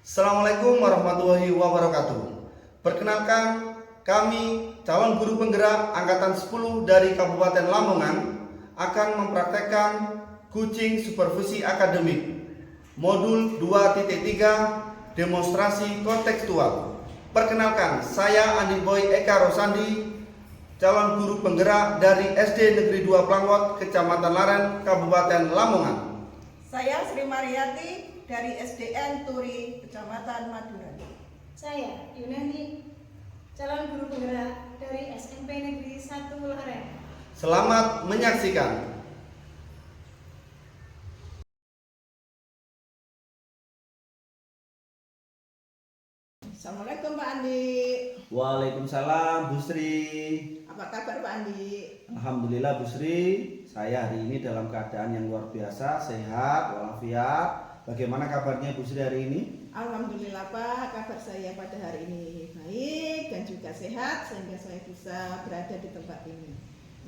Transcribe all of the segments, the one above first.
Assalamualaikum warahmatullahi wabarakatuh. Perkenalkan, kami calon guru penggerak Angkatan 10 dari Kabupaten Lamongan akan mempraktekkan coaching supervisi akademik modul 2.3 demonstrasi kontekstual. Perkenalkan, saya Andi Boy Eka Rosandi, calon guru penggerak dari SD Negeri 2 Plangot, Kecamatan Laren, Kabupaten Lamongan. Saya Sri Mariati dari SDN Turi, Kecamatan Madura. Saya Yunani, calon guru penggerak dari SMP Negeri 1 Laren. Selamat menyaksikan. Assalamualaikum Pak Andi. Waalaikumsalam Bu Sri. Apa kabar Pak Andi? Alhamdulillah Bu Sri, saya hari ini dalam keadaan yang luar biasa, sehat walafiat. Bagaimana kabarnya Bu Sri hari ini? Alhamdulillah Pak, kabar saya pada hari ini baik dan juga sehat sehingga saya bisa berada di tempat ini.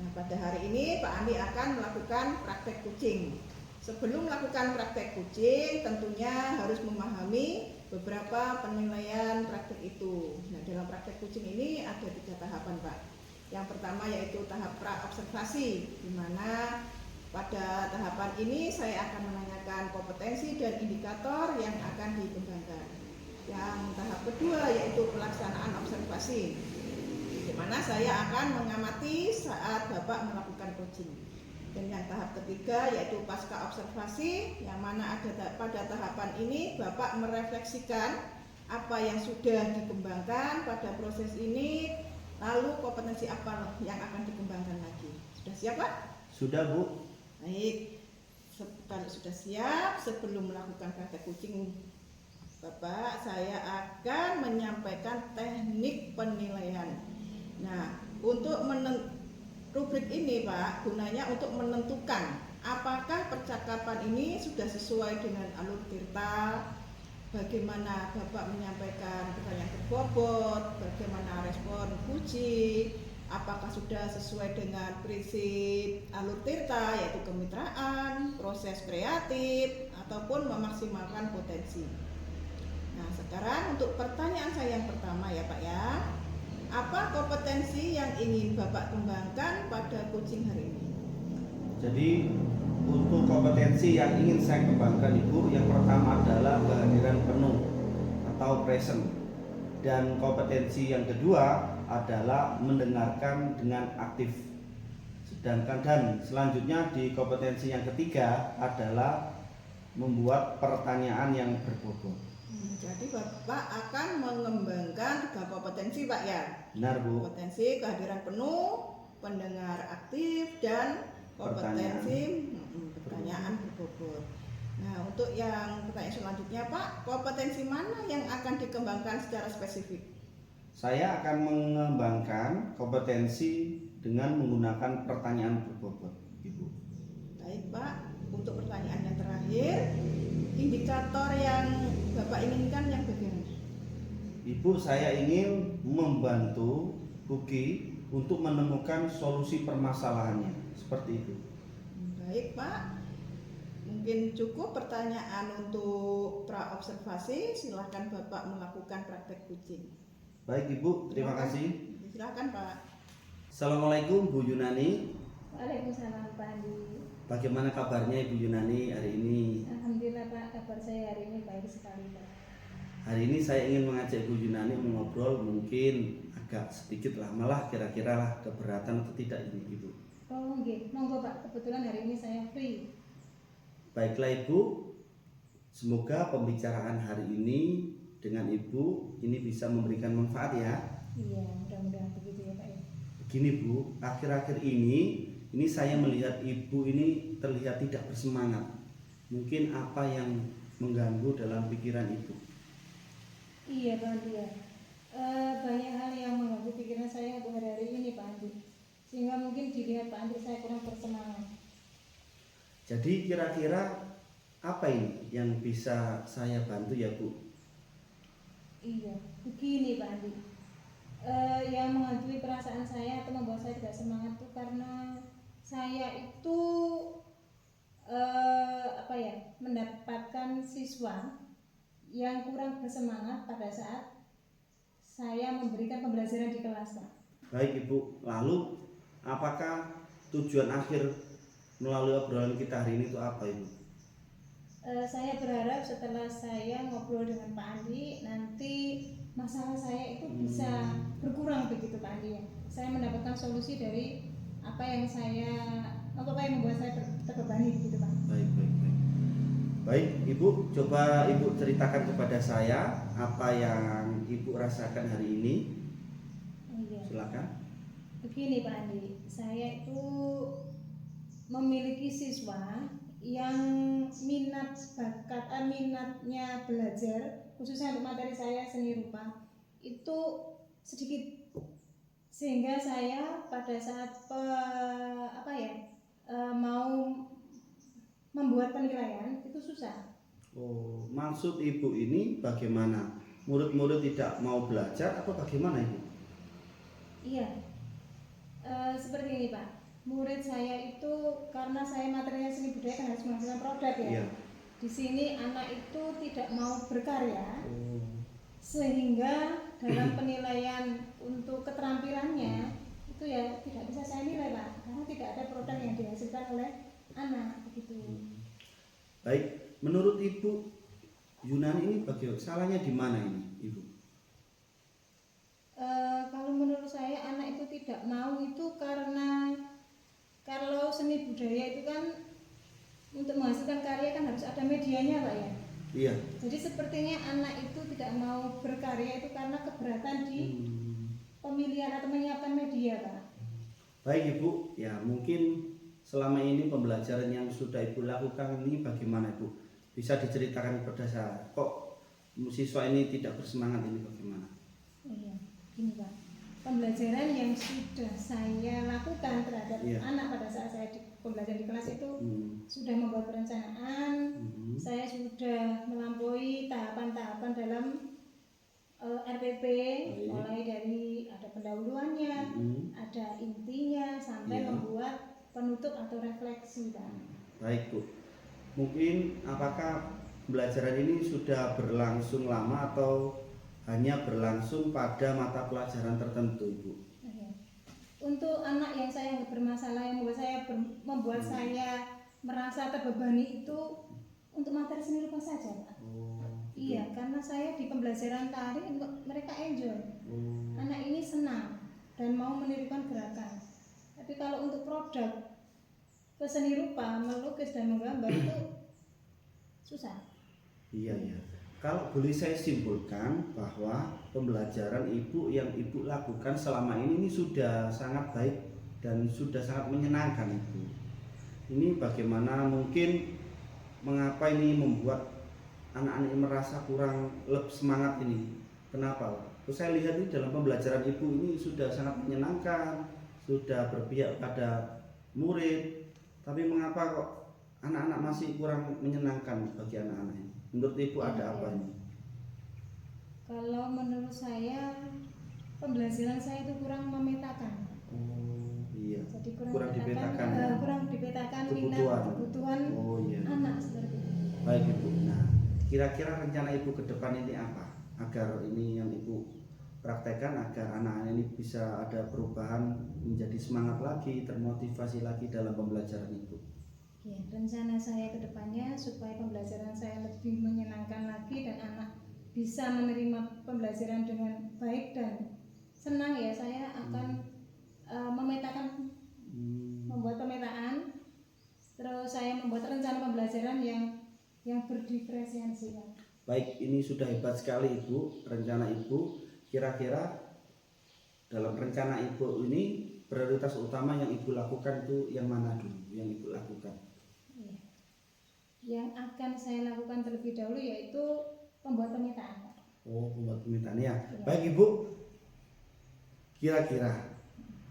Nah, pada hari ini Pak Andi akan melakukan praktek kucing. Sebelum melakukan praktek kucing, tentunya harus memahami beberapa penilaian praktek itu. Nah, dalam praktek kucing ini ada 3 tahapan Pak. Yang pertama yaitu tahap pra-observasi, di mana pada tahapan ini saya akan menanyakan kompetensi dan indikator yang akan dikembangkan. Yang tahap kedua yaitu pelaksanaan observasi, di mana saya akan mengamati saat Bapak melakukan coaching. Dan yang tahap ketiga yaitu pasca observasi, yang mana ada pada tahapan ini Bapak merefleksikan apa yang sudah dikembangkan pada proses ini, lalu kompetensi apa yang akan dikembangkan lagi. Sudah siap Pak? Sudah Bu. Baik, kalau sudah siap, sebelum melakukan praktek kucing Bapak, saya akan menyampaikan teknik penilaian. Nah, untuk rubrik ini Pak, gunanya untuk menentukan apakah percakapan ini sudah sesuai dengan alur tirta, bagaimana Bapak menyampaikan pertanyaan berbobot, bagaimana respon puji, apakah sudah sesuai dengan prinsip alur tirta yaitu kemitraan, proses kreatif, ataupun memaksimalkan potensi. Nah, sekarang untuk pertanyaan saya yang pertama ya Pak ya. Apa kompetensi yang ingin Bapak kembangkan pada coaching hari ini? Jadi untuk kompetensi yang ingin saya kembangkan Ibu, yang pertama adalah kehadiran penuh atau present. Dan kompetensi yang kedua adalah mendengarkan dengan aktif. Sedangkan dan selanjutnya di kompetensi yang ketiga adalah membuat pertanyaan yang berbobot. Jadi Bapak akan mengembangkan 3 kompetensi Pak ya. Benar Bu. Kompetensi kehadiran penuh, pendengar aktif, dan kompetensi pertanyaan berbobot. Nah, untuk yang pertanyaan selanjutnya Pak, kompetensi mana yang akan dikembangkan secara spesifik? Saya akan mengembangkan kompetensi dengan menggunakan pertanyaan berbobot, Ibu. Baik Pak, untuk pertanyaan yang terakhir, indikator yang Bapak inginkan yang bagaimana? Ibu, saya ingin membantu Buki untuk menemukan solusi permasalahannya, seperti itu. Baik Pak, mungkin cukup pertanyaan untuk pra-observasi. Silahkan Bapak melakukan praktek kucing. Baik Ibu, terima kasih. Silahkan Pak. Assalamualaikum Bu Yunani. Waalaikumsalam Pak Andi. Bagaimana kabarnya Ibu Yunani hari ini? Alhamdulillah Pak, kabar saya hari ini baik sekali Pak. Hari ini saya ingin mengajak Ibu Yunani mengobrol, mungkin agak sedikit lah, malah kira-kira lah keberatan atau tidak ini Ibu. Oh nggih, monggo Pak, kebetulan hari ini saya free. Baiklah Ibu, semoga pembicaraan hari ini dengan Ibu ini bisa memberikan manfaat ya. Iya, mudah-mudahan begitu ya Pak ya. Begini Bu, akhir-akhir ini saya melihat Ibu ini terlihat tidak bersemangat. Mungkin apa yang mengganggu dalam pikiran Ibu? Iya Pak Andi ya. Banyak hal yang mengganggu pikiran saya untuk hari ini Pak Andi. Sehingga mungkin dilihat Pak Andi saya kurang bersemangat. Jadi kira-kira apa ini yang bisa saya bantu ya Bu? Iya, begini Pak Andi. Yang menghantui perasaan saya atau membuat saya tidak semangat itu karena saya itu mendapatkan siswa yang kurang bersemangat pada saat saya memberikan pembelajaran di kelas, Pak. Baik Ibu, lalu apakah tujuan akhir melalui obrolan kita hari ini itu apa Ibu? Saya berharap setelah saya ngobrol dengan Pak Andi, nanti masalah saya itu bisa berkurang begitu Pak Andi ya. Saya mendapatkan solusi dari apa yang membuat saya terbebani begitu Pak. Baik. Baik Ibu, coba Ibu ceritakan kepada saya apa yang Ibu rasakan hari ini. Iya. Silakan. Begini Pak Andi, saya itu memiliki siswa yang minatnya belajar khususnya untuk materi saya seni rupa itu sedikit, sehingga saya pada saat mau membuat penilaian itu susah. Oh, maksud Ibu ini bagaimana? Murid-murid tidak mau belajar atau bagaimana Ibu? Iya, seperti ini Pak. Murid saya itu karena saya materinya seni budaya kan harus menghasilkan produk ya. Iya. Di sini anak itu tidak mau berkarya, Oh. sehingga dalam penilaian untuk keterampilannya itu ya tidak bisa saya nilai Pak, karena tidak ada produk yang dihasilkan oleh anak begitu. Baik, menurut Ibu Yunani ini bagaimana? Salahnya di mana ini Ibu? Kalau menurut saya anak itu tidak mau itu karena kalau seni budaya itu kan untuk menghasilkan karya kan harus ada medianya Pak ya. Iya. Jadi sepertinya anak itu tidak mau berkarya itu karena keberatan di pemilihan atau menyiapkan media Pak. Baik Ibu, ya mungkin selama ini pembelajaran yang sudah Ibu lakukan ini bagaimana Ibu? Bisa diceritakan kepada saya, kok siswa ini tidak bersemangat ini bagaimana? Iya, gini Pak. Pembelajaran yang sudah saya lakukan terhadap anak pada saat saya pembelajaran di kelas itu sudah membuat perencanaan, saya sudah melampaui tahapan-tahapan dalam RPP, mulai dari ada pendahuluannya, ada intinya, sampai membuat penutup atau refleksi Pak. Baik Bu, mungkin apakah pembelajaran ini sudah berlangsung lama atau hanya berlangsung pada mata pelajaran tertentu Ibu? Untuk anak yang saya bermasalah yang membuat saya merasa terbebani itu untuk materi seni rupa saja Pak. Iya, karena saya di pembelajaran tari mereka enjoy. Anak ini senang dan mau menirukan gerakan. Tapi kalau untuk produk seni rupa, melukis dan menggambar itu susah. Iya. Kalau boleh saya simpulkan bahwa pembelajaran Ibu yang Ibu lakukan selama ini sudah sangat baik dan sudah sangat menyenangkan Ibu. Ini bagaimana mungkin mengapa ini membuat anak-anak ini merasa kurang lebih semangat ini? Kenapa? Terus saya lihat ini dalam pembelajaran Ibu ini sudah sangat menyenangkan, sudah berpihak pada murid, tapi mengapa kok anak-anak masih kurang menyenangkan bagi anak-anak ini? Menurut Ibu ada apa ini? Kalau menurut saya pembelajaran saya itu kurang memetakan. Iya. Jadi kurang dipetakan. Kurang dipetakan kebutuhan anak seperti itu. Baik Ibu. Nah, kira-kira rencana Ibu ke depan ini apa? Agar ini yang Ibu praktekkan agar anak-anak ini bisa ada perubahan, menjadi semangat lagi, termotivasi lagi dalam pembelajaran Ibu. Ya, rencana saya ke depannya supaya pembelajaran saya lebih menyenangkan lagi dan anak bisa menerima pembelajaran dengan baik dan senang ya, saya akan membuat pemetaan, terus saya membuat rencana pembelajaran yang berdiferensiasi. Baik, ini sudah hebat sekali Ibu, rencana Ibu. Kira-kira dalam rencana Ibu ini prioritas utama yang Ibu lakukan itu yang mana dulu yang Ibu lakukan? Yang akan saya lakukan terlebih dahulu yaitu membuat pemetaan. Membuat pemetaan ya. Baik Ibu, kira-kira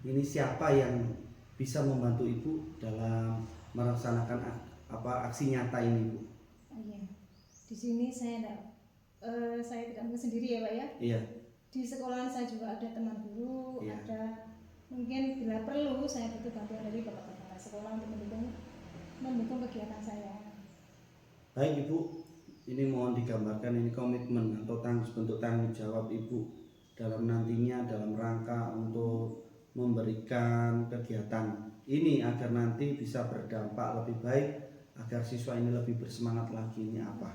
ini siapa yang bisa membantu Ibu dalam melaksanakan aksi nyata ini Bu? Di sini saya tidak sendiri ya Pak ya. Iya. Di sekolahan saya juga ada teman guru, ada mungkin bila perlu saya butuh bantuan dari bapak kepala sekolah untuk mendukung kegiatan saya. Baik Ibu, ini mohon digambarkan ini komitmen atau bentuk tanggung jawab Ibu dalam nantinya dalam rangka untuk memberikan kegiatan ini agar nanti bisa berdampak lebih baik agar siswa ini lebih bersemangat lagi. Ini apa?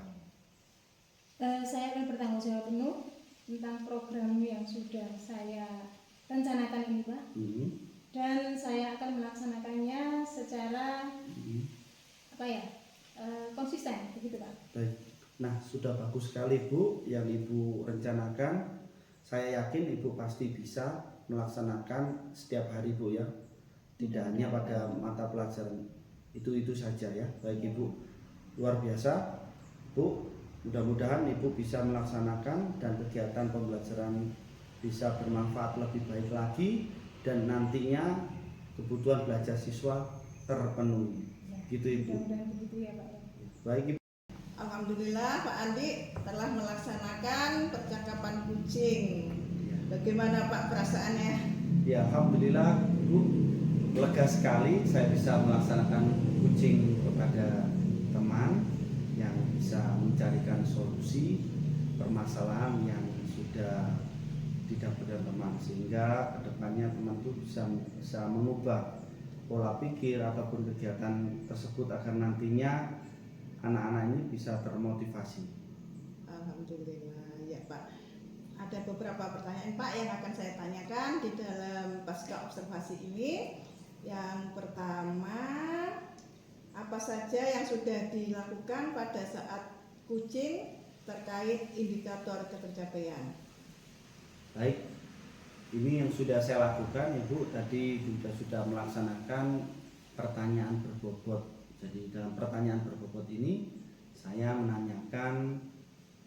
Saya akan bertanggung jawab penuh tentang program yang sudah saya rencanakan ini, Pak. Dan saya akan melaksanakannya secara konsisten, begitu, Pak. Baik. Nah, sudah bagus sekali Bu yang Ibu rencanakan. Saya yakin Ibu pasti bisa melaksanakan setiap hari Bu ya. Tidak hanya pada mata pelajaran itu saja ya. Baik Ibu, luar biasa Bu. Mudah-mudahan Ibu bisa melaksanakan dan kegiatan pembelajaran bisa bermanfaat lebih baik lagi dan nantinya kebutuhan belajar siswa terpenuhi. Gitu Ibu. Mudah-mudahan begitu ya, Pak. Baik Ibu. Alhamdulillah Pak Andi telah melaksanakan percakapan kucing. Bagaimana Pak perasaannya? Ya, alhamdulillah Bu, lega sekali saya bisa melaksanakan kucing kepada teman yang bisa mencarikan solusi permasalahan yang sudah didapatkan teman, sehingga kedepannya teman itu bisa mengubah pola pikir ataupun kegiatan tersebut agar nantinya anak-anak ini bisa termotivasi. Alhamdulillah ya Pak. Ada beberapa pertanyaan Pak yang akan saya tanyakan di dalam pasca observasi ini. Yang pertama, apa saja yang sudah dilakukan pada saat kucing terkait indikator ketercapaian? Baik, ini yang sudah saya lakukan Ibu, tadi juga sudah melaksanakan pertanyaan berbobot. Jadi dalam pertanyaan berbobot ini saya menanyakan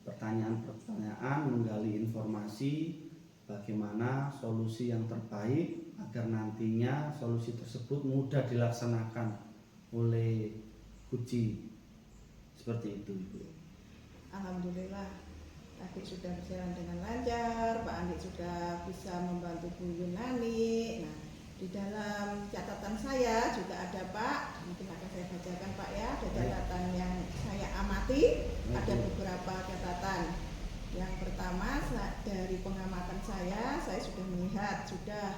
pertanyaan-pertanyaan, menggali informasi bagaimana solusi yang terbaik agar nantinya solusi tersebut mudah dilaksanakan oleh kucing. Seperti itu Ibu. Alhamdulillah tadi sudah berjalan dengan lancar, Pak Andi sudah bisa membantu Bu Yunani. Nah, di dalam catatan saya juga ada Pak, mungkin akan saya bacakan Pak ya, ada catatan yang saya amati, ada beberapa catatan. Yang pertama dari pengamatan saya sudah melihat sudah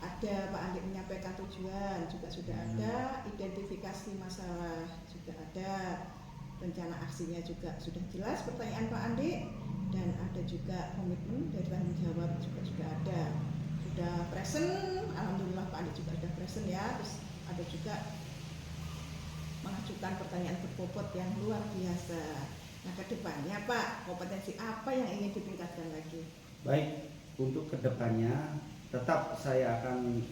ada Pak Andi menyampaikan tujuan, juga sudah ada identifikasi masalah, juga ada rencana aksinya juga sudah jelas pertanyaan Pak Andi, dan ada juga komitmen dari tanggung jawab juga sudah ada. Sudah present, alhamdulillah Pak Andi juga sudah present ya. Terus ada juga mengajukan pertanyaan berbobot yang luar biasa. Nah, kedepannya Pak, kompetensi apa yang ingin ditingkatkan lagi? Baik, untuk kedepannya tetap saya akan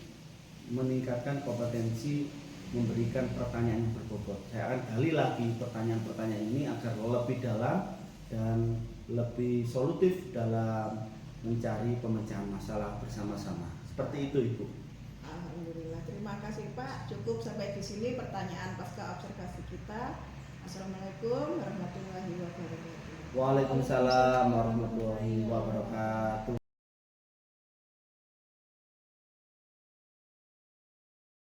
meningkatkan kompetensi memberikan pertanyaan yang berbobot. Saya akan gali lagi pertanyaan-pertanyaan ini agar lebih dalam dan lebih solutif dalam mencari pemecahan masalah bersama-sama. Seperti itu Ibu. Alhamdulillah, terima kasih Pak. Cukup sampai di sini pertanyaan pasca observasi kita. Assalamualaikum warahmatullahi wabarakatuh. Waalaikumsalam warahmatullahi wabarakatuh.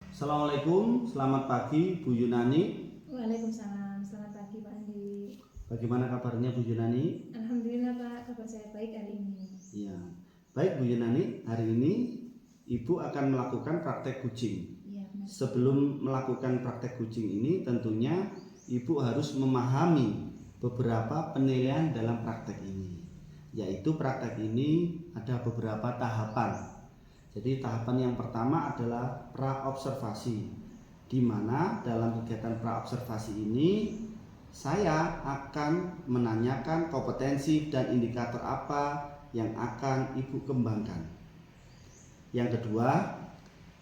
Assalamualaikum, selamat pagi Bu Yunani. Waalaikumsalam, selamat pagi Pak Andi. Bagaimana kabarnya Bu Yunani? Alhamdulillah Pak, kabar saya baik hari ini. Iya, baik Bu Yunani. Hari ini Ibu akan melakukan praktek kucing. Iya, benar. Sebelum melakukan praktek kucing ini, tentunya Ibu harus memahami beberapa penilaian dalam praktek ini. Yaitu praktek ini ada beberapa tahapan. Jadi tahapan yang pertama adalah praobservasi, di mana dalam kegiatan praobservasi ini saya akan menanyakan kompetensi dan indikator apa yang akan Ibu kembangkan. Yang kedua,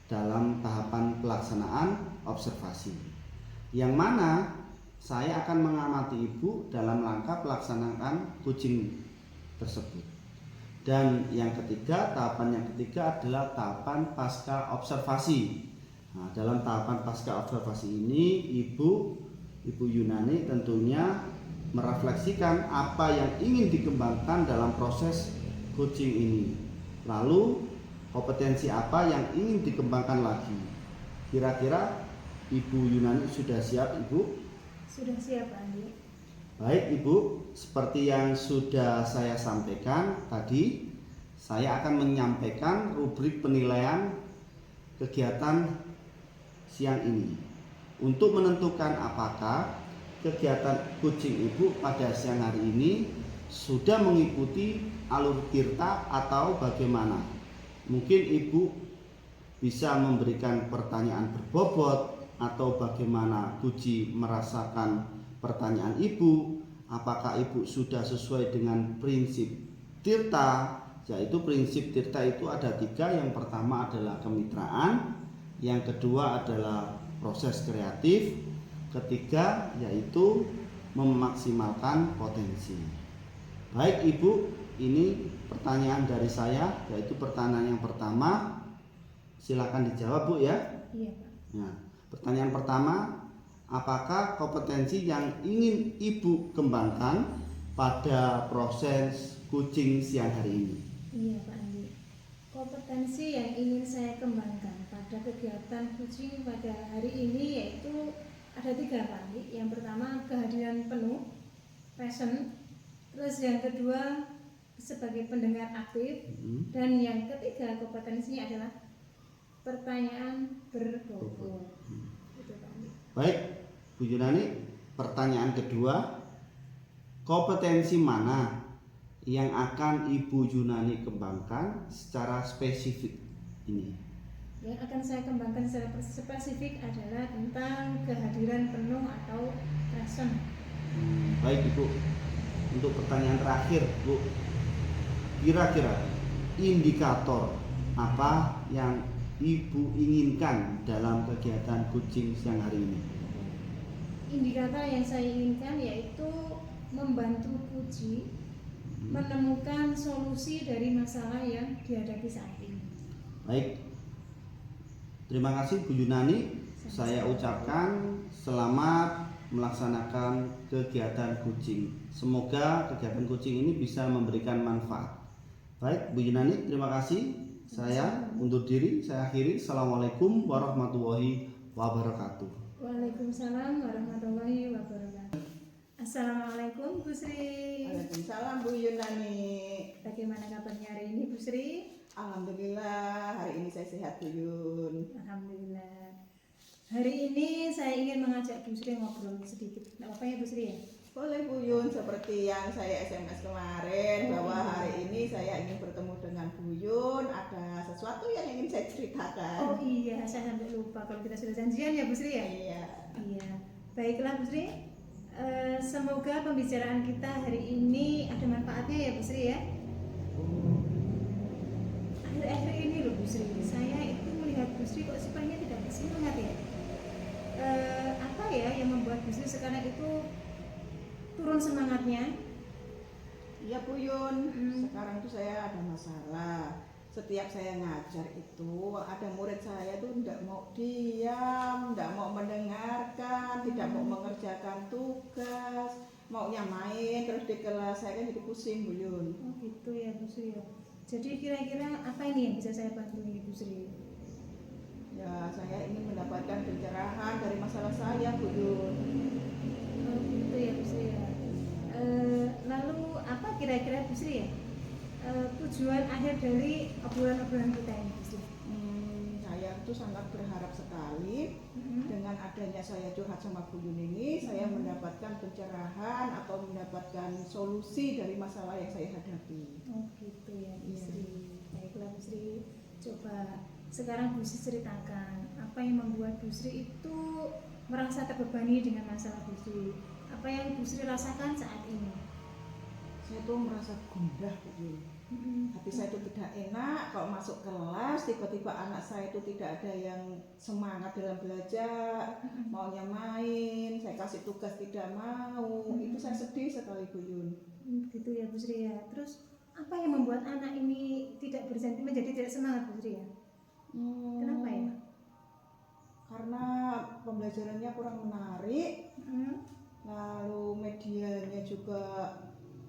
dalam tahapan pelaksanaan observasi, yang mana saya akan mengamati Ibu dalam rangka pelaksanaan kucing tersebut. Dan yang ketiga, tahapan yang ketiga adalah tahapan pasca observasi. Nah, dalam tahapan pasca observasi ini Ibu Yunani tentunya merefleksikan apa yang ingin dikembangkan dalam proses coaching ini. Lalu kompetensi apa yang ingin dikembangkan lagi. Kira-kira Ibu Yunani sudah siap Ibu? Sudah siap Pak Andi. Baik Ibu, seperti yang sudah saya sampaikan tadi, saya akan menyampaikan rubrik penilaian kegiatan siang ini untuk menentukan apakah kegiatan coaching Ibu pada siang hari ini sudah mengikuti alur tirta atau bagaimana. Mungkin Ibu bisa memberikan pertanyaan berbobot atau bagaimana Guci merasakan pertanyaan Ibu, apakah Ibu sudah sesuai dengan prinsip tirta, yaitu prinsip tirta itu ada 3. Yang pertama adalah kemitraan, yang kedua adalah proses kreatif, ketiga yaitu memaksimalkan potensi. Baik Ibu, ini pertanyaan dari saya, yaitu pertanyaan yang pertama, silakan dijawab Bu ya. Iya Pak. Nah, pertanyaan pertama, apakah kompetensi yang ingin Ibu kembangkan pada proses coaching siang hari ini? Iya Pak Andi. Kompetensi yang ingin saya kembangkan pada kegiatan coaching pada hari ini yaitu ada 3 Pak Andi. Yang pertama kehadiran penuh, present. Terus yang kedua sebagai pendengar aktif. Dan yang ketiga kompetensinya adalah pertanyaan berbobot. Itu Pak Andi. Baik Bu Yunani, pertanyaan kedua, kompetensi mana yang akan Ibu Yunani kembangkan secara spesifik ini? Yang akan saya kembangkan secara spesifik adalah tentang kehadiran penuh atau present. Baik Ibu, untuk pertanyaan terakhir Bu, kira-kira indikator apa yang Ibu inginkan dalam kegiatan coaching siang hari ini? Indikator yang saya inginkan yaitu membantu Puji menemukan solusi dari masalah yang dihadapi saat ini. Baik, terima kasih Bu Yunani. Saya ucapkan selamat melaksanakan kegiatan coaching. Semoga kegiatan coaching ini bisa memberikan manfaat. Baik Bu Yunani, terima kasih. Saya undur diri, saya akhiri. Assalamualaikum warahmatullahi wabarakatuh. Waalaikumsalam warahmatullahi wabarakatuh. Assalamualaikum Bu Sri. Waalaikumsalam Bu Yunani. Bagaimana kabarnya hari ini Bu Sri? Alhamdulillah hari ini saya sehat Bu Yun. Alhamdulillah. Hari ini saya ingin mengajak Bu Sri ngobrol sedikit. Tidak apa-apa ya Bu Sri ya? Boleh Bu Yun, seperti yang saya SMS kemarin bahwa hari ini saya ingin bertemu dengan Bu Yun, ada sesuatu yang ingin saya ceritakan. Oh iya, saya sampai lupa kalau kita sudah janjian ya Bu Sri ya? Iya. Iya. Baiklah Bu Sri. Semoga pembicaraan kita hari ini ada manfaatnya ya Bu Sri ya. Akhir-akhir ini loh Bu Sri, saya itu melihat Bu Sri kok sepertinya tidak bersemangat ya. Apa ya yang membuat Bu Sri sekarang itu turun semangatnya? Iya Bu Yun, sekarang tuh saya ada masalah. Setiap saya ngajar itu ada murid saya tuh tidak mau diam, tidak mau mendengarkan, tidak mau mengerjakan tugas, maunya main terus di kelas. Saya kan jadi pusing Bu Yun. Oh gitu ya Bu Sri ya. Jadi kira-kira apa ini yang bisa saya bantu ini Bu Sri? Ya saya ingin mendapatkan pencerahan dari masalah saya Bu Yun. Oh gitu ya Bu Sri ya. Lalu apa kira-kira Bu Sri ya? Tujuan akhir dari obrolan-obrolan kita ini Bu Sri? Saya tuh sangat berharap sekali dengan adanya saya curhat sama Bu Yun ini, saya mendapatkan pencerahan atau mendapatkan solusi dari masalah yang saya hadapi. Oh gitu ya Bu Sri. Baiklah Bu Sri, coba sekarang Bu Sri ceritakan apa yang membuat Bu Sri itu merasa terbebani dengan masalah Bu Sri. Apa yang Bu Sri rasakan saat ini? Saya tuh merasa gundah Bu Yun. Hati saya itu tidak enak kalau masuk kelas tiba-tiba anak saya itu tidak ada yang semangat dalam belajar, maunya main, saya kasih tugas tidak mau. Itu saya sedih sekali Bu Yun. Gitu ya Bu Sri ya. Terus apa yang membuat anak ini tidak menjadi tidak semangat Bu Sri ya? Kenapa ya? Karena pembelajarannya kurang menarik, lalu medianya juga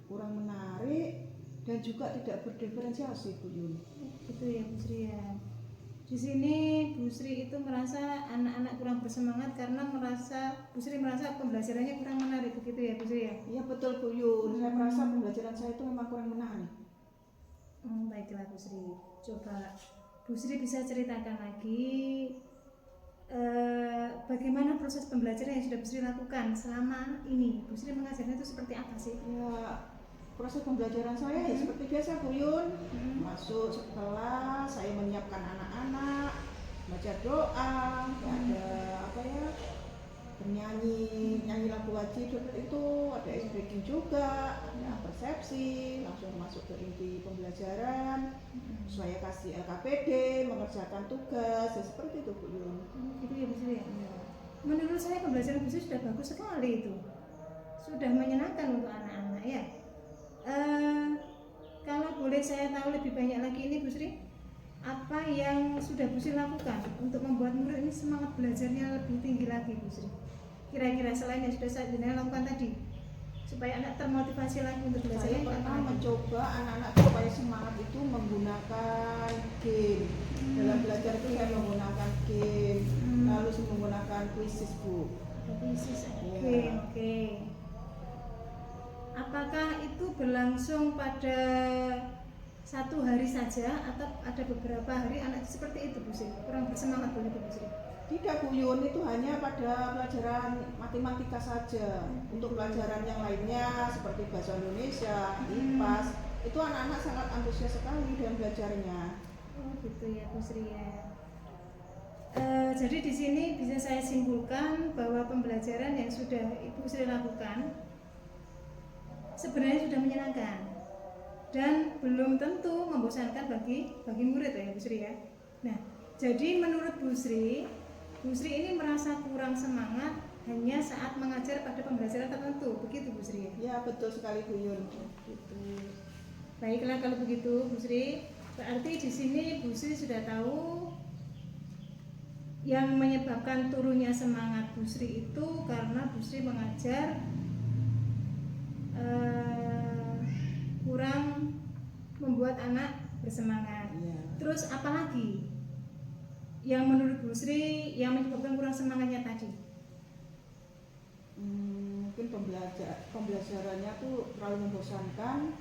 kurang menarik dan juga tidak berdiferensiasi Bu Yun. Gitu ya Bu Sri ya. Di sini Bu Sri itu merasa anak-anak kurang bersemangat karena Bu Sri merasa pembelajarannya kurang menarik, begitu ya Bu Sri ya? Iya betul Bu Yun, saya merasa pembelajaran saya itu memang kurang menarik. Baiklah Bu Sri, coba Bu Sri bisa ceritakan lagi bagaimana proses pembelajaran yang sudah Bu Sri lakukan selama ini. Bu Sri mengajarnya itu seperti apa sih? Ya, proses pembelajaran saya ya seperti biasa Bu Yun. Masuk sekolah, saya menyiapkan anak-anak, baca doa, ada apa ya, bernyanyi, nyanyi lagu wajib seperti itu, ada ice breaking juga, ada persepsi, langsung masuk ke inti pembelajaran. Saya kasih LKPD, mengerjakan tugas, ya seperti itu Bu Yun. Gitu ya Bu Sri ya? Menurut saya pembelajaran Bu Sri sudah bagus sekali itu, sudah menyenangkan untuk anak-anak ya. Kalau boleh saya tahu lebih banyak lagi ini Bu Sri, apa yang sudah Bu Sri lakukan untuk membuat murid ini semangat belajarnya lebih tinggi lagi Bu Sri? Kira-kira selain yang sudah saya lakukan tadi, supaya anak termotivasi lagi untuk belajar. Saya pernah mencoba anak-anak supaya semangat itu menggunakan game. Dalam belajar itu saya menggunakan game, lalu saya menggunakan quizzes Bu. Oke. Apakah itu berlangsung pada satu hari saja atau ada beberapa hari anak seperti itu Bu Sri? Kurang bersemangat begitu Bu Sri? Tidak Bu Yun, itu hanya pada pelajaran matematika saja. Untuk pelajaran yang lainnya seperti bahasa Indonesia, IPAS, itu anak-anak sangat antusias sekali dalam belajarnya. Oh gitu ya Bu Sri ya. Jadi di sini bisa saya simpulkan bahwa pembelajaran yang sudah Ibu Sri lakukan sebenarnya sudah menyenangkan dan belum tentu membosankan bagi murid ya Bu Sri ya. Nah, jadi menurut Bu Sri ini merasa kurang semangat hanya saat mengajar pada pembelajaran tertentu, begitu Bu Sri ya? Ya betul sekali Bu Yun. Gitu. Baiklah kalau begitu Bu Sri, berarti di sini Bu Sri sudah tahu yang menyebabkan turunnya semangat Bu Sri itu karena Bu Sri mengajar kurang membuat anak bersemangat. Ya. Terus apalagi yang menurut Bu Sri yang menyebabkan kurang semangatnya tadi? Mungkin pembelajarannya tuh terlalu membosankan.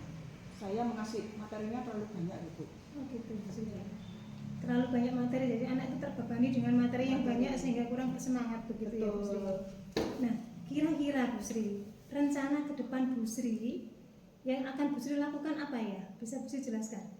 Saya mengasih materinya terlalu banyak gitu. Oh gitu Bu Sri. Terlalu banyak materi, jadi anak itu terbebani dengan materi yang banyak sehingga kurang bersemangat begitu. Betul. Ya Bu Sri. Nah, kira-kira Bu Sri, rencana ke depan Bu Sri yang akan Bu Sri lakukan apa ya? Bisa Bu Sri jelaskan?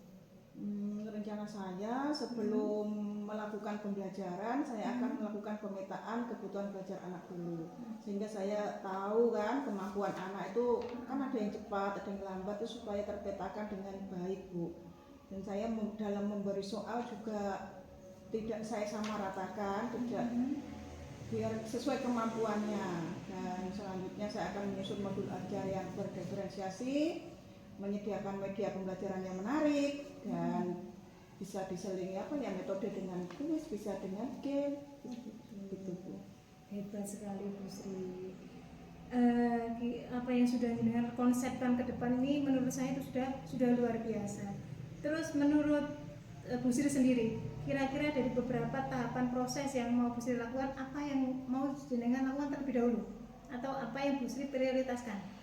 Rencana saya sebelum melakukan pembelajaran, saya akan melakukan pemetaan kebutuhan belajar anak dulu, sehingga saya tahu kan kemampuan anak itu kan ada yang cepat, ada yang lambat, itu supaya terpetakan dengan baik Bu. Dan saya dalam memberi soal juga tidak saya samaratakan, tidak biar sesuai kemampuannya. Dan selanjutnya saya akan menyusun modul ajar yang berdiferensiasi, menyediakan media pembelajaran yang menarik, dan bisa diselingi metode dengan kuis, bisa dengan game, gitu Bu. Hebat sekali Bu Sri. Apa yang sudah dengan konsepkan ke depan ini menurut saya itu sudah luar biasa. Terus menurut Bu Sri sendiri, kira-kira dari beberapa tahapan proses yang mau Bu Sri lakukan, apa yang mau jenengan lakukan terlebih dahulu? Atau apa yang Bu Sri prioritaskan?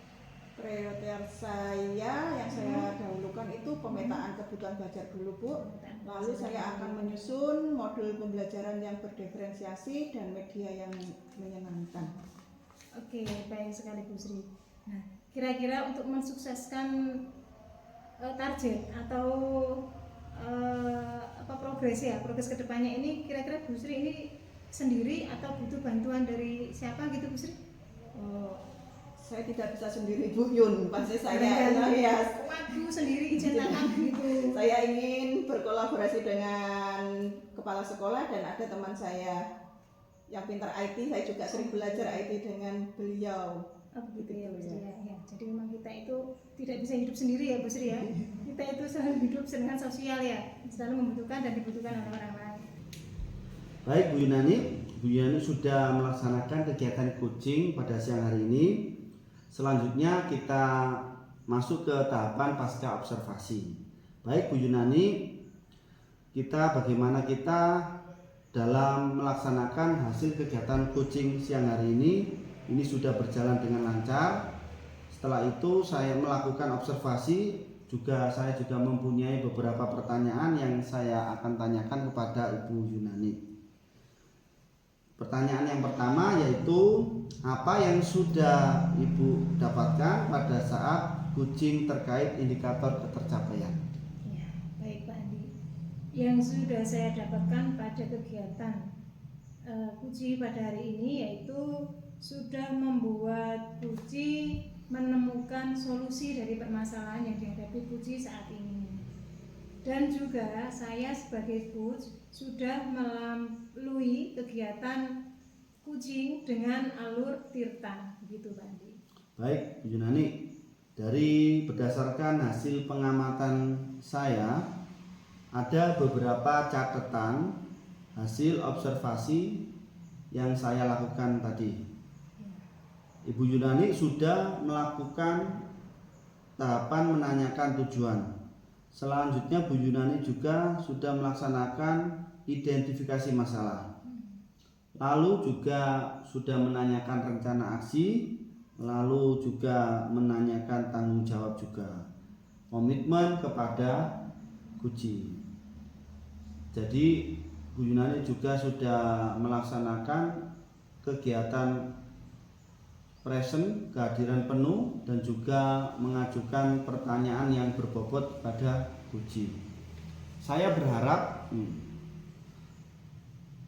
Prioritas saya yang saya dahulukan itu pemetaan kebutuhan belajar dulu Bu. Lalu saya akan menyusun modul pembelajaran yang berdiferensiasi dan media yang menyenangkan. Oke, baik sekali Bu Sri. Nah, kira-kira untuk mensukseskan target atau progres kedepannya ini, kira-kira Bu Sri ini sendiri atau butuh bantuan dari siapa gitu Bu Sri? Saya tidak bisa sendiri Bu Yun, pasti saya waduh sendiri izin tangan gitu. Saya ingin berkolaborasi dengan kepala sekolah dan ada teman saya yang pintar IT, saya juga sering belajar IT dengan beliau. Oh begitu ya Bu Sri ya. Jadi memang kita itu tidak bisa hidup sendiri ya Bu Sri ya. Kita itu selalu hidup dengan sosial ya, selalu membutuhkan dan dibutuhkan oleh orang lain. Baik Bu Yunani sudah melaksanakan kegiatan coaching pada siang hari ini. Selanjutnya kita masuk ke tahapan pasca observasi. Baik Bu Yunani, bagaimana kita dalam melaksanakan hasil kegiatan coaching siang hari ini sudah berjalan dengan lancar. Setelah itu saya melakukan observasi, saya juga mempunyai beberapa pertanyaan yang saya akan tanyakan kepada Ibu Yunani. Pertanyaan yang pertama yaitu apa yang sudah Ibu dapatkan pada saat coaching terkait indikator ketercapaian? Ya, baik Pak Andi. Yang sudah saya dapatkan pada kegiatan Puji pada hari ini yaitu sudah membuat Puji menemukan solusi dari permasalahan yang dihadapi Puji saat ini. Dan juga saya sebagai coach sudah melalui kegiatan coaching dengan alur tirta, begitu Pak Andi. Baik, Bu Yunani, berdasarkan hasil pengamatan saya ada beberapa catatan hasil observasi yang saya lakukan tadi. Ibu Yunani sudah melakukan tahapan menanyakan tujuan. Selanjutnya Bu Yunani juga sudah melaksanakan identifikasi masalah. Lalu juga sudah menanyakan rencana aksi, lalu juga menanyakan tanggung jawab juga. Komitmen kepada Guci. Jadi Bu Yunani juga sudah melaksanakan kegiatan present, kehadiran penuh, dan juga mengajukan pertanyaan yang berbobot pada Guci. Saya berharap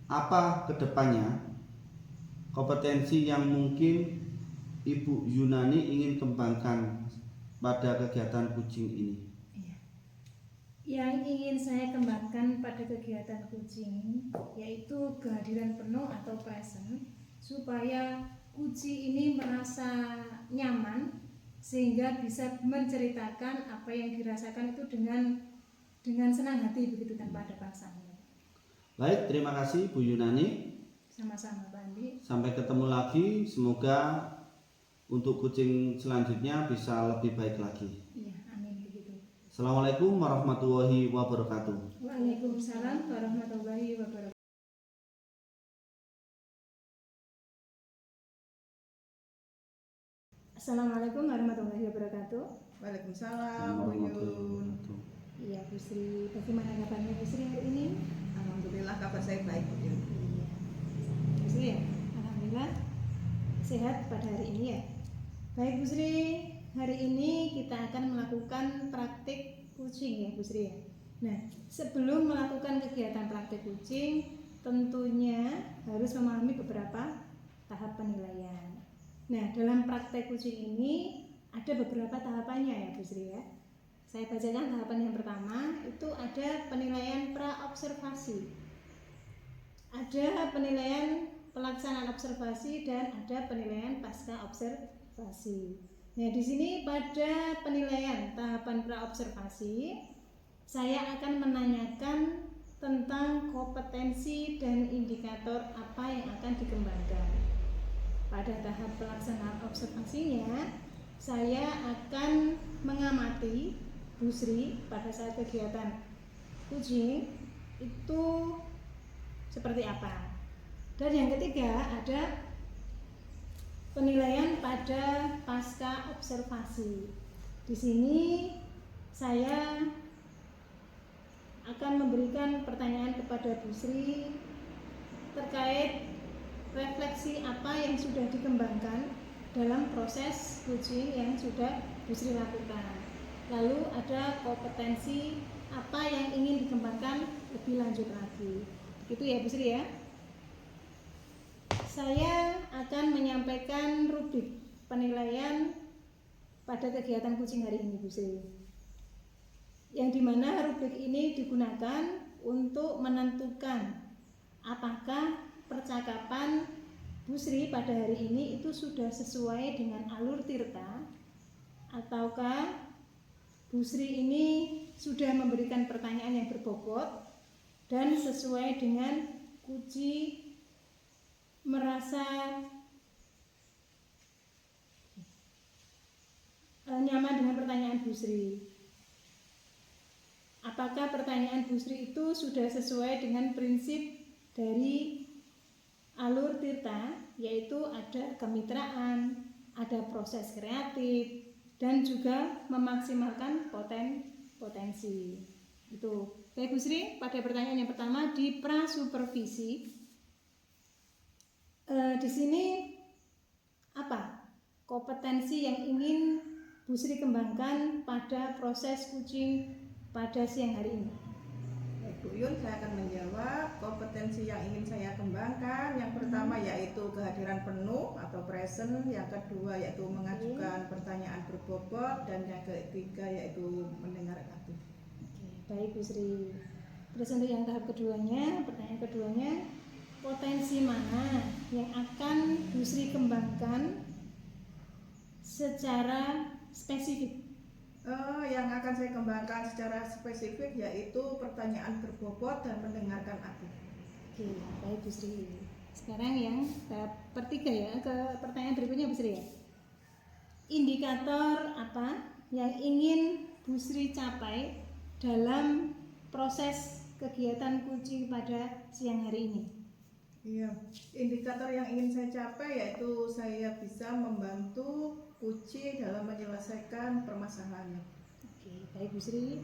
apa kedepannya kompetensi yang mungkin Ibu Yunani ingin kembangkan pada kegiatan coaching ini? Yang ingin saya kembangkan pada kegiatan coaching yaitu kehadiran penuh atau present, supaya Puji ini merasa nyaman sehingga bisa menceritakan apa yang dirasakan itu dengan senang hati, begitu, tanpa ada paksaan. Baik, terima kasih Bu Yunani. Sama-sama Pak Andi. Sampai ketemu lagi, semoga untuk coaching selanjutnya bisa lebih baik lagi. Iya, amin, begitu. Assalamualaikum warahmatullahi wabarakatuh. Waalaikumsalam warahmatullahi wabarakatuh. Assalamualaikum warahmatullahi wabarakatuh. Waalaikumsalam, Bu Yun. Iya, Bu Sri, bagaimana kabarnya Bu Sri hari ini? Alhamdulillah kabar saya baik, Bu Yun. Iya, Bu Sri ya, alhamdulillah sehat pada hari ini ya. Baik Bu Sri, hari ini kita akan melakukan praktik coaching ya Bu Sri ya. Nah, sebelum melakukan kegiatan praktik coaching, tentunya harus memahami beberapa tahap penilaian. Nah, dalam praktek coaching ini ada beberapa tahapannya ya Bu Sri ya. Saya bacakan tahapan yang pertama, itu ada penilaian pra-observasi, ada penilaian pelaksanaan observasi, dan ada penilaian pasca observasi. Nah, di sini pada penilaian tahapan pra-observasi, saya akan menanyakan tentang kompetensi dan indikator apa yang akan dikembangkan. Pada tahap pelaksanaan observasinya, saya akan mengamati Bu Sri pada saat kegiatan coaching itu seperti apa. Dan yang ketiga ada penilaian pada pasca observasi. Di sini saya akan memberikan pertanyaan kepada Bu Sri terkait refleksi apa yang sudah dikembangkan dalam proses coaching yang sudah Bu Sri lakukan. Lalu ada kompetensi apa yang ingin dikembangkan lebih lanjut lagi. Begitu ya Bu Sri ya. Saya akan menyampaikan rubrik penilaian pada kegiatan coaching hari ini Bu Sri. Yang dimana rubrik ini digunakan untuk menentukan apakah percakapan Bu Sri pada hari ini itu sudah sesuai dengan alur tirta, ataukah Bu Sri ini sudah memberikan pertanyaan yang berbobot dan sesuai dengan Puji merasa nyaman dengan pertanyaan Bu Sri. Apakah pertanyaan Bu Sri itu sudah sesuai dengan prinsip dari alur Tirta, yaitu ada kemitraan, ada proses kreatif, dan juga memaksimalkan potensi. Itu. Baik Bu Sri, pada pertanyaan yang pertama di prasupervisi, di sini apa kompetensi yang ingin Bu Sri kembangkan pada proses coaching pada siang hari ini? Baik, Bu Yun, saya akan menjawab. Kompetensi yang ingin saya kembangkan, yang pertama yaitu kehadiran penuh atau present, yang kedua yaitu mengajukan pertanyaan berbobot, dan yang ketiga yaitu mendengar aktif. Baik Bu Sri. Terus untuk yang tahap keduanya, pertanyaan keduanya, potensi mana yang akan Bu Sri kembangkan secara spesifik? Yang akan saya kembangkan secara spesifik yaitu pertanyaan berbobot dan mendengarkan aktif. Oke, baik Bu Sri. Sekarang yang tahap ketiga ya, ke pertanyaan berikutnya Bu Sri ya. Indikator apa yang ingin Bu Sri capai dalam proses kegiatan coaching pada siang hari ini? Iya, indikator yang ingin saya capai yaitu saya bisa membantu coaching dalam menyelesaikan permasalahannya. Oke, baik Bu Sri.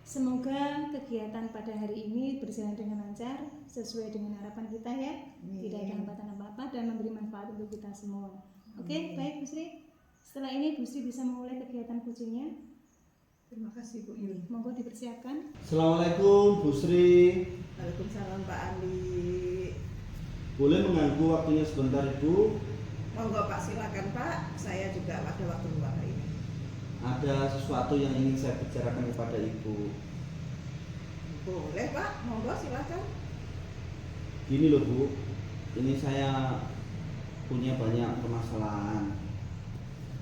Semoga kegiatan pada hari ini berjalan dengan lancar sesuai dengan harapan kita ya. Tidak ada hambatan apa-apa dan memberi manfaat untuk kita semua. Oke, baik Bu Sri. Setelah ini Bu Sri bisa memulai kegiatan coachingnya. Terima kasih Bu Yun. Monggo dipersiapkan. Assalamualaikum Bu Sri. Waalaikumsalam Pak Andi. Boleh mengganggu waktunya sebentar Ibu? Monggo Pak, silakan Pak. Saya juga ada waktu luang hari ini. Ada sesuatu yang ingin saya bicarakan kepada Ibu. Boleh Pak, monggo silakan. Gini loh Bu, ini saya punya banyak permasalahan.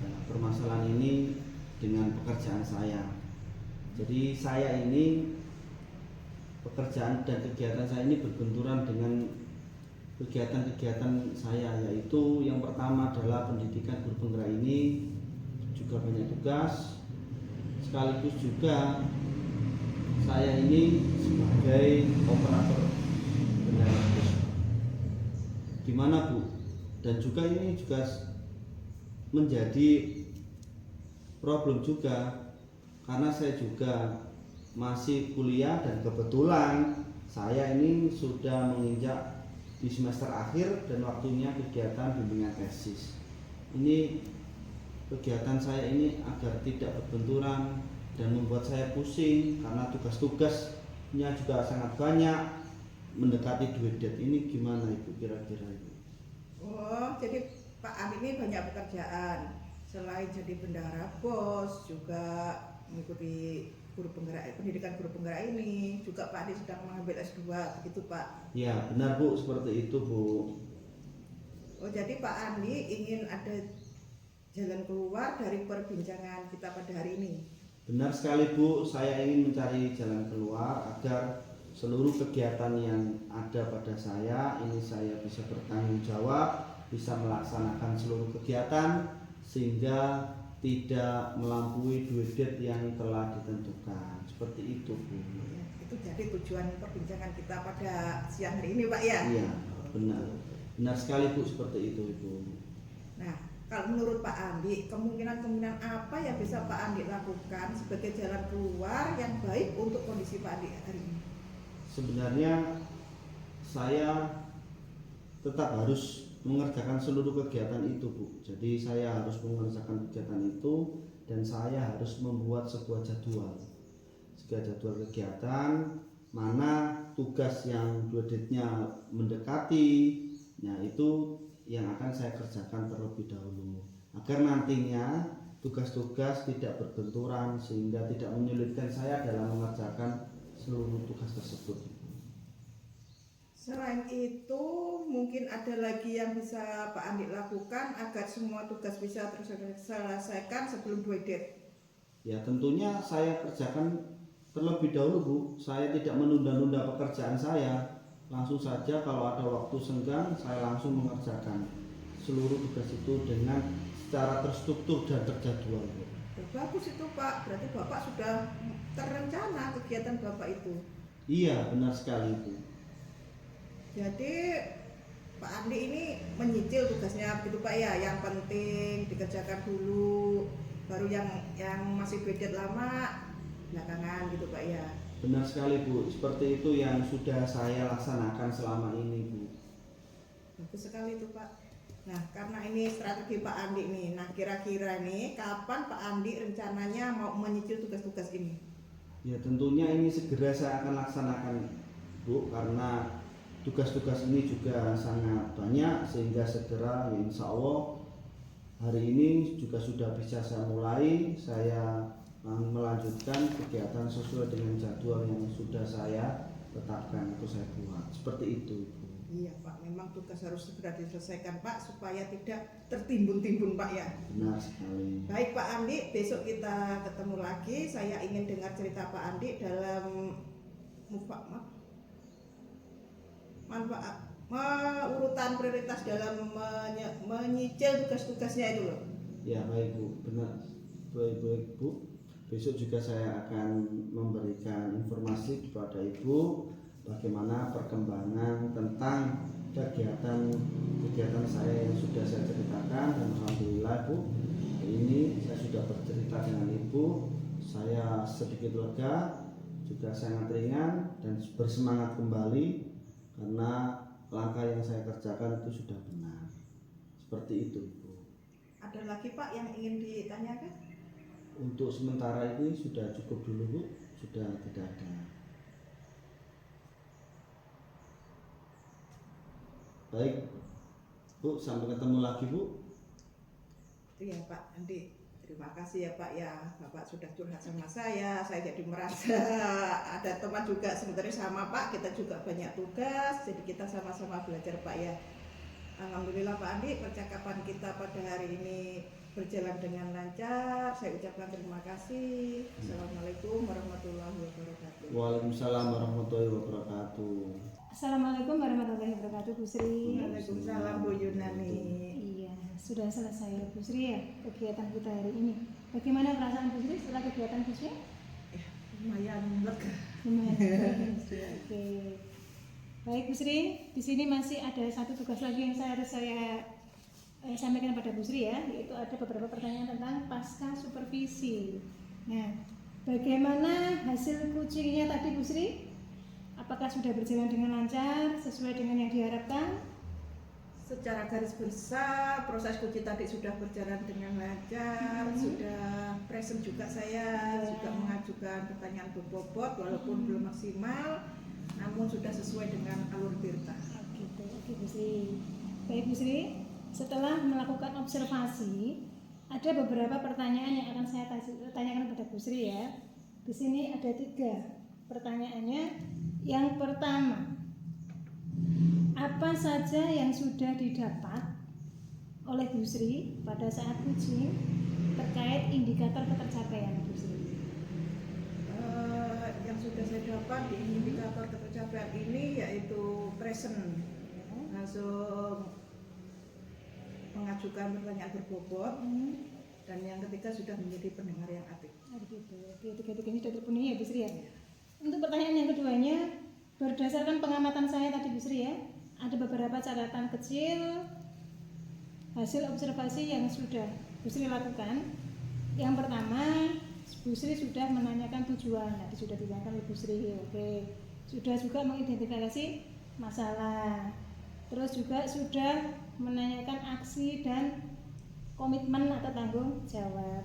Nah, permasalahan ini dengan pekerjaan saya. Jadi saya ini pekerjaan dan kegiatan saya ini berbenturan dengan kegiatan-kegiatan saya, yaitu yang pertama adalah pendidikan guru penggerak ini juga banyak tugas, sekaligus juga saya ini sebagai operator kendaraan bus. Gimana Bu? Dan juga ini juga menjadi problem juga karena saya juga masih kuliah dan kebetulan saya ini sudah menginjak di semester akhir dan waktunya kegiatan bimbingan tesis. Ini kegiatan saya ini agar tidak berbenturan dan membuat saya pusing karena tugas-tugasnya juga sangat banyak, mendekati due date. Ini gimana Ibu kira-kira Ibu? Oh, jadi Pak Andi ini banyak pekerjaan. Selain jadi bendahara BOS, juga mengikuti guru penggerak, pendidikan guru penggerak ini, juga Pak Andi sedang mengambil S2, begitu Pak? Ya benar Bu, seperti itu Bu. Oh, jadi Pak Andi ingin ada jalan keluar dari perbincangan kita pada hari ini? Benar sekali Bu, saya ingin mencari jalan keluar agar seluruh kegiatan yang ada pada saya ini saya bisa bertanggung jawab, bisa melaksanakan seluruh kegiatan sehingga tidak melampaui due date yang telah ditentukan. Seperti itu Bu. Ya, itu jadi tujuan perbincangan kita pada siang hari ini Pak ya? Iya benar, benar sekali Bu, seperti itu Ibu. Nah, kalau menurut Pak Andi, kemungkinan apa yang bisa Pak Andi lakukan sebagai jalan keluar yang baik untuk kondisi Pak Andi hari ini? Sebenarnya saya tetap harus mengerjakan seluruh kegiatan itu Bu. Jadi saya harus mengerjakan kegiatan itu dan saya harus membuat sebuah jadwal kegiatan mana tugas yang due date-nya mendekati. Nah itu yang akan saya kerjakan terlebih dahulu agar nantinya tugas-tugas tidak berbenturan sehingga tidak menyulitkan saya dalam mengerjakan seluruh tugas tersebut. Selain itu, mungkin ada lagi yang bisa Pak Andi lakukan agar semua tugas bisa terselesaikan sebelum due date? Ya tentunya saya kerjakan terlebih dahulu Bu. Saya tidak menunda-nunda pekerjaan saya. Langsung saja kalau ada waktu senggang saya langsung mengerjakan seluruh tugas itu dengan secara terstruktur dan terjadwal Bu. Ya, bagus itu Pak, berarti Bapak sudah terencana kegiatan Bapak itu. Iya, benar sekali Bu. Jadi Pak Andi ini menyicil tugasnya begitu Pak ya, yang penting dikerjakan dulu, baru yang masih bedet lama belakangan gitu Pak ya. Benar sekali Bu, seperti itu yang sudah saya laksanakan selama ini Bu. Bagus sekali itu Pak. Nah karena ini strategi Pak Andi nih, nah kira-kira nih kapan Pak Andi rencananya mau menyicil tugas-tugas ini? Ya tentunya ini segera saya akan laksanakan Bu, karena tugas-tugas ini juga sangat banyak, sehingga segera ya insya Allah hari ini juga sudah bisa saya mulai. Saya melanjutkan kegiatan sesuai dengan jadwal yang sudah saya tetapkan atau saya buat. Seperti itu Bu. Iya Pak, memang tugas harus segera diselesaikan Pak supaya tidak tertimbun-timbun Pak ya. Benar sekali. Baik Pak Andi, besok kita ketemu lagi. Saya ingin dengar cerita Pak Andi dalam urutan prioritas dalam menyicil tugas-tugasnya itu loh. Ya baik Bu, benar. Baik Bu. Besok juga saya akan memberikan informasi kepada Ibu bagaimana perkembangan tentang kegiatan saya yang sudah saya ceritakan, dan alhamdulillah Bu, hari ini saya sudah bercerita dengan Ibu. Saya sedikit lega, juga sangat ringan dan bersemangat kembali karena langkah yang saya kerjakan itu sudah benar. Seperti itu Bu. Ada lagi Pak yang ingin ditanyakan? Untuk sementara ini sudah cukup dulu Bu, sudah tidak ada. Baik Bu, sampai ketemu lagi Bu. Iya Pak Andi, terima kasih ya Pak ya, Bapak sudah curhat sama saya jadi merasa ada teman juga sebenarnya sama Pak, kita juga banyak tugas, jadi kita sama-sama belajar Pak ya. Alhamdulillah Pak Andi, percakapan kita pada hari ini berjalan dengan lancar. Saya ucapkan terima kasih. Assalamualaikum warahmatullahi wabarakatuh. Waalaikumsalam warahmatullahi wabarakatuh. Assalamualaikum warahmatullahi wabarakatuh Bu Sri. Waalaikumsalam Bu Yunani. Iya, sudah selesai ya Bu Sri ya kegiatan kita hari ini. Bagaimana perasaan Bu Sri setelah kegiatan Bu Sri? Lumayan lega. Lumayan. Oke. Baik Bu Sri, di sini masih ada satu tugas lagi yang harus saya sampaikan pada Bu Sri ya, yaitu ada beberapa pertanyaan tentang pasca supervisi. Nah, bagaimana hasil coachingnya tadi Bu Sri? Apakah sudah berjalan dengan lancar sesuai dengan yang diharapkan? Secara garis besar proses coaching tadi sudah berjalan dengan lancar, sudah present juga saya, juga mengajukan pertanyaan berbobot walaupun belum maksimal, namun sudah sesuai dengan alur tirta. Oke Bu Sri. Baik Bu Sri, setelah melakukan observasi, ada beberapa pertanyaan yang akan saya tanyakan kepada Bu Sri ya. Di sini ada 3 pertanyaannya. Yang pertama, apa saja yang sudah didapat oleh Bu Sri pada saat coaching terkait indikator ketercapaian Bu Sri? Yang sudah saya dapat di indikator ketercapaian ini yaitu present, langsung mengajukan pertanyaan berbobot, dan yang ketiga sudah menjadi pendengar yang aktif. Gitu. Oke, 3 ini sudah terpenuhi ya Bu Sri ya. Untuk pertanyaan yang keduanya, berdasarkan pengamatan saya tadi Bu Sri ya, ada beberapa catatan kecil hasil observasi yang sudah Bu Sri lakukan. Yang pertama, Bu Sri sudah menanyakan tujuan, tadi sudah ditanyakan oleh Bu Sri. Oke, sudah juga mengidentifikasi masalah. Terus juga sudah menanyakan aksi dan komitmen atau tanggung jawab.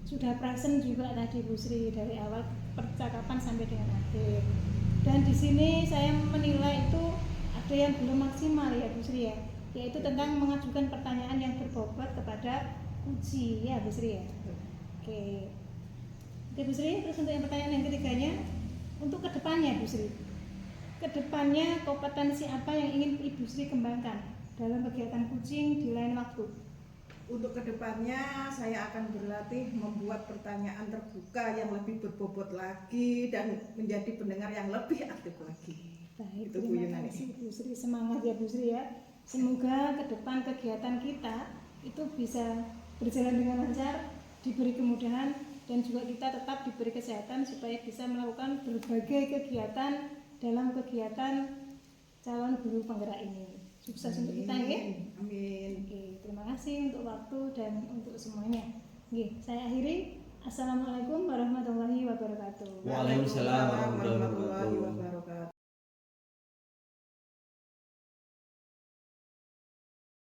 Sudah present juga tadi Bu Sri dari awal percakapan sampai dengan akhir. Dan di sini saya menilai itu ada yang belum maksimal ya Bu Sri ya, yaitu tentang mengajukan pertanyaan yang berbobot kepada uji ya Bu Sri ya. Oke Bu Sri, terus untuk yang pertanyaan yang ketiganya, untuk kedepannya Bu Sri, kedepannya kompetensi apa yang ingin Ibu Sri kembangkan dalam kegiatan coaching di lain waktu? Untuk kedepannya saya akan berlatih membuat pertanyaan terbuka yang lebih berbobot lagi dan menjadi pendengar yang lebih aktif lagi. Baik, itu Bu terima Yunani. kasih Bu Sri, semangat ya Bu Sri ya. Semoga ke depan kegiatan kita itu bisa berjalan dengan lancar diberi kemudahan dan juga kita tetap diberi kesehatan supaya bisa melakukan berbagai kegiatan dalam kegiatan calon guru penggerak ini. Sukses untuk kita ya. Amin. Oke, terima kasih untuk waktu dan untuk semuanya. Oke, saya akhiri. Assalamualaikum warahmatullahi wabarakatuh. Waalaikumsalam warahmatullahi wabarakatuh. wabarakatuh.